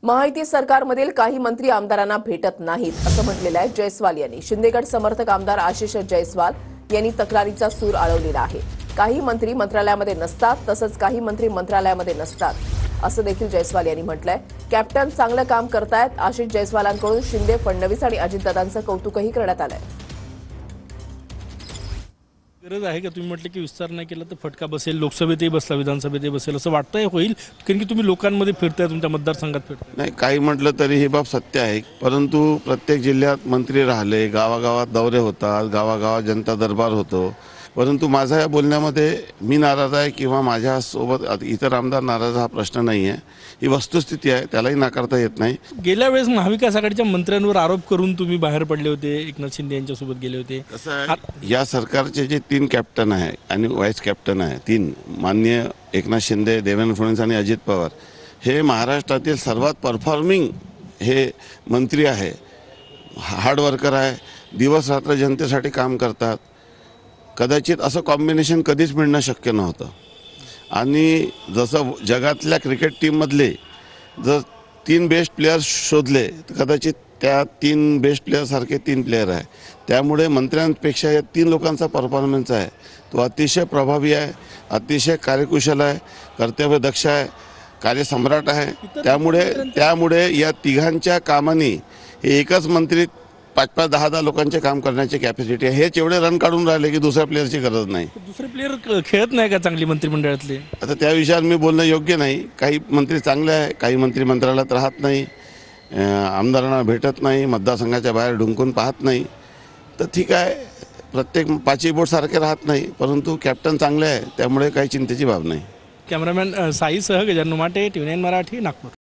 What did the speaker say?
महायुती सरकारमधील काही मंत्री आमदारांना भेटत नाहीत असं म्हटलेलं आहे जयस्वाल यांनी। शिंदेगड समर्थक आमदार आशिष जयस्वाल यांनी तक्रारीचा सूर आळवलेला आहे। काही मंत्री मंत्रालयामध्ये नसतात, तसंच काही मंत्री मंत्रालयामध्ये नसतात असं देखील जयस्वाल यांनी म्हटलंय। कॅप्टन चांगलं काम करतायत। आशिष जयस्वालांकडून शिंदे, फडणवीस आणि अजितदादांचं कौतुकही करण्यात आलंय। गरज आहे का? तुम्ही म्हटले की विस्तार नाही केला तर फटका बसेल, लोकसभेतही बसला, विधानसभेतही बसेल असं वाटतंय होईल, कारण की तुम्ही लोकांमध्ये फिरताय, तुमच्या मतदारसंघात फिरताय। नाही, काही म्हटलं तरी ही बाब सत्य आहे, परंतु प्रत्येक जिल्ह्यात मंत्री राहिले, गावागावात दौरे होतात, गावागावात जनता दरबार होतो, परंतु माझ्या या बोलण्यामध्ये मी नाराज आहे किंवा माझ्यासोबत इतर आमदार नाराज हा प्रश्न नाही आहे। ही वस्तुस्थिती आहे, त्यालाही नाकारता येत नाही। गेल्या वेळेस महाविकास आघाडीच्या मंत्र्यांवर आरोप करून तुम्ही बाहेर पडले होते, एकनाथ शिंदे यांच्यासोबत गेले होते। कसं आहे, या सरकारचे जे 3 कॅप्टन आहे आणि व्हाईस कॅप्टन आहे, 3 माननीय एकनाथ शिंदे, देवेंद्र फडणवीस आणि अजित पवार, हे महाराष्ट्रातील सर्वात परफॉर्मिंग हे मंत्री आहे, हार्ड वर्कर आहे, दिवस रात्र जनतेसाठी काम करतात। कदाचित असं कॉम्बिनेशन कधीच मिळणं शक्य नव्हतं। आणि जसं जगातल्या क्रिकेट टीममधले जर 3 बेस्ट प्लेयर्स शोधले तर कदाचित त्या 3 बेस्ट प्लेयरसारखे 3 प्लेयर आहे। त्यामुळे मंत्र्यांपेक्षा या 3 लोकांचा परफॉर्मन्स आहे तो अतिशय प्रभावी आहे, अतिशय कार्यकुशल आहे, कर्तव्यदक्ष आहे, कार्यसम्राट आहे। त्यामुळे या तिघांच्या कामाने हे एकच मंत्री 5-5, 10-10 लोकांचे काम करण्याची कॅपॅसिटी आहे। हेच एवढे रन काढून राहिले की दुसऱ्या प्लेयरची गरज नाही। दुसरे प्लेयर खेळत नाही का चांगली मंत्रिमंडळातले? आता त्या विषयावर मी बोलणं योग्य नाही। काही मंत्री चांगले आहे, काही मंत्री मंत्रालयात राहत नाही, आमदारांना भेटत नाही, मतदारसंघाच्या बाहेर ढुंकून पाहत नाही, तर ठीक आहे, प्रत्येक 5ही बोट सारखे राहत नाही, परंतु कॅप्टन चांगले आहे, त्यामुळे काही चिंतेची बाब नाही। कॅमेरामॅन साईसह गजानन माटे, TV9 मराठी, नागपूर।